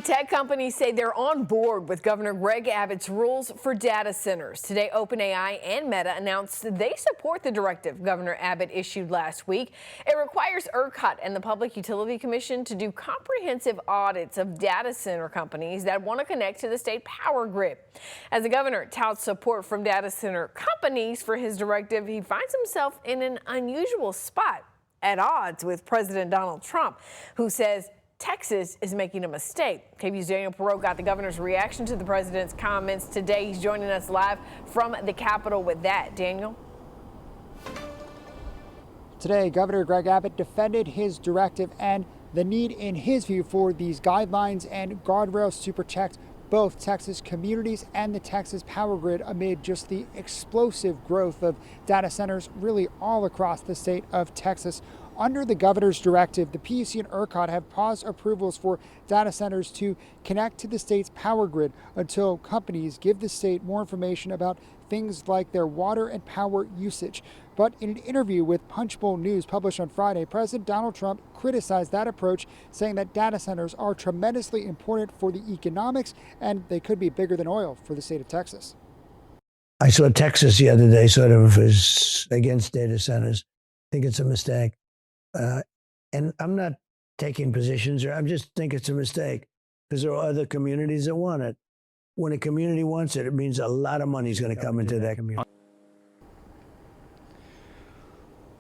Big tech companies say they're on board with Governor Greg Abbott's rules for data centers. Today, OpenAI and Meta announced they support the directive Governor Abbott issued last week. It requires ERCOT and the Public Utility Commission to do comprehensive audits of data center companies that want to connect to the state power grid. As the governor touts support from data center companies for his directive, he finds himself in an unusual spot, at odds with President Donald Trump, who says Texas is making a mistake. KVUE's Daniel Perot got the governor's reaction to the president's comments today. He's joining us live from the Capitol with that. Daniel? Today, Governor Greg Abbott defended his directive and the need, in his view, for these guidelines and guardrails to protect both Texas communities and the Texas power grid amid just the explosive growth of data centers really all across the state of Texas. Under the governor's directive, the PUC and ERCOT have paused approvals for data centers to connect to the state's power grid until companies give the state more information about things like their water and power usage. But in an interview with Punchbowl News published on Friday, President Donald Trump criticized that approach, saying that data centers are tremendously important for the economics and they could be bigger than oil for the state of Texas. I saw Texas the other day sort of is against data centers. I think it's a mistake. And I'm not taking positions, or I just think it's a mistake because there are other communities that want it. When a community wants it, it means a lot of money is going to come into that community.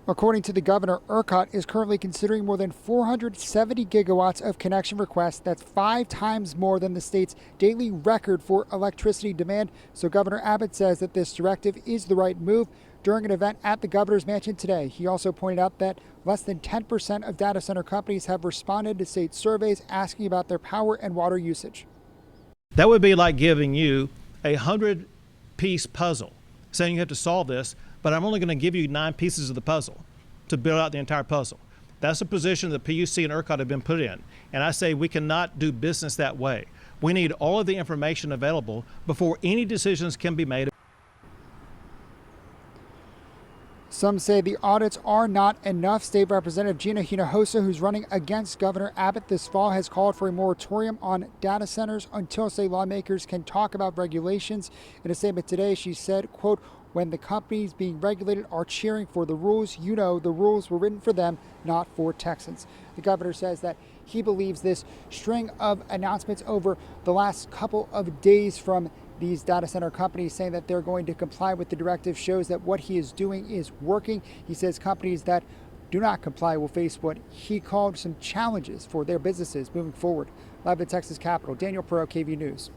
According to the governor, ERCOT is currently considering more than 470 gigawatts of connection requests. That's 5 times more than the state's daily record for electricity demand. So Governor Abbott says that this directive is the right move. During an event at the governor's mansion today, he also pointed out that less than 10% of data center companies have responded to state surveys asking about their power and water usage. That would be like giving you a 100-piece puzzle, saying you have to solve this, but I'm only going to give you 9 pieces of the puzzle to build out the entire puzzle. That's the position that PUC and ERCOT have been put in. And I say we cannot do business that way. We need all of the information available before any decisions can be made. Some say the audits are not enough. State Representative Gina Hinojosa, who's running against Governor Abbott this fall, has called for a moratorium on data centers until state lawmakers can talk about regulations. In a statement today, she said, quote, "When the companies being regulated are cheering for the rules, you know the rules were written for them, not for Texans." The governor says that he believes this string of announcements over the last couple of days from these data center companies saying that they're going to comply with the directive shows that what he is doing is working. He says companies that do not comply will face what he called some challenges for their businesses moving forward. Live at Texas Capitol, Daniel Perot, KVUE News.